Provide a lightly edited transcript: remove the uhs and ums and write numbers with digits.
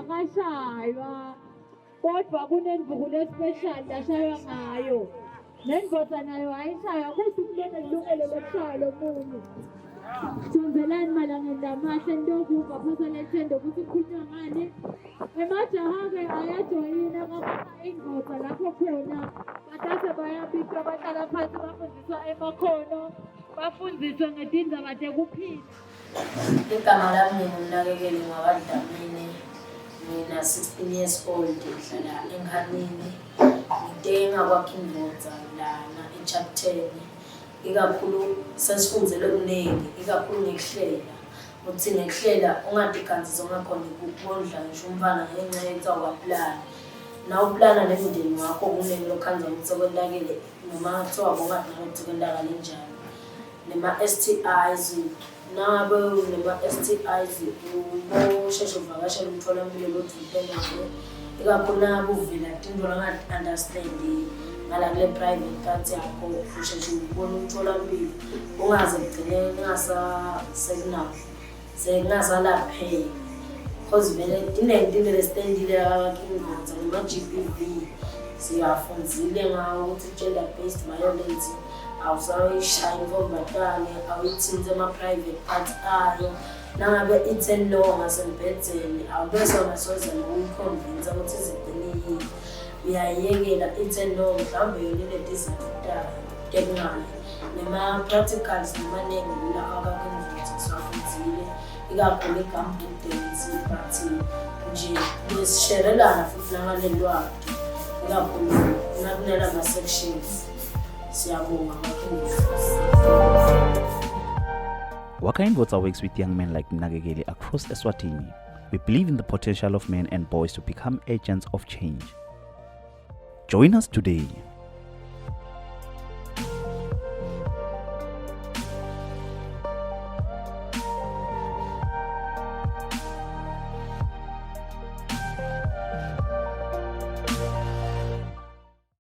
akashaywa kodwa kunenduku special lashaywa ngayo nendoda nayo ayishaywa kuthi kulona ilungelo lokushaya lomunye Sonzelani malangeni amahle ntokuva phasa lethendo ukuthi kukhulunywa ngani Emajaha-ke ayajoyina kabona ingoda lapho khona bathathe bayabika bahlala phansi bafundiswa emakhono bafundiswe ngedindaba tekuphila Igama lami nginakekeli ngabadlamini mina 16 years old ngihlala eNkhanini ngidinga kwakhe indoda lana eChapteni ikakhulu sesifundele okuningi ikakhulu ngekuhlela uthi ngekuhlela ungadikanzi zongakhona ukondla ngisho umfana ngenxa yethawa plan na uplana nemindeni wakho kuneni lokhanza ukuthi kwendakele noma kuthiwa bongathi ukuthi kwendakala njani nema STIs nabe nema STIs ubosheshe uvakashela umtholampilo lokuvimbela ikakhulu nabo uvila into langathi understand ngala kule private part yakho usheshe ubone umtholampilo ungaze ugcine sengasalapheki because vele dinento lesitendile abakingoza noma GBV siyafundzile ngawo ukuthi gender based violence awusayishaya inkombatane awuyithinze ama-private part ayo nangabe ithe no ngasembhedzeni awubese ngasoze nokuyiconvince ukuthi izigcinile uyayiyekela ithe no mhlawumbe yona inedizafutayo teknayo nema-practicals nemaningi lula abakingoza siwafundzile ikakhulu igambudence but nje besisherelana futhi nangalelwadi ikakhulu nakunela ama-sections siyabonga Wakaindvotsa works with young men like Mnakekeli across Eswatini. We believe in the potential of men and boys to become agents of change. Join us today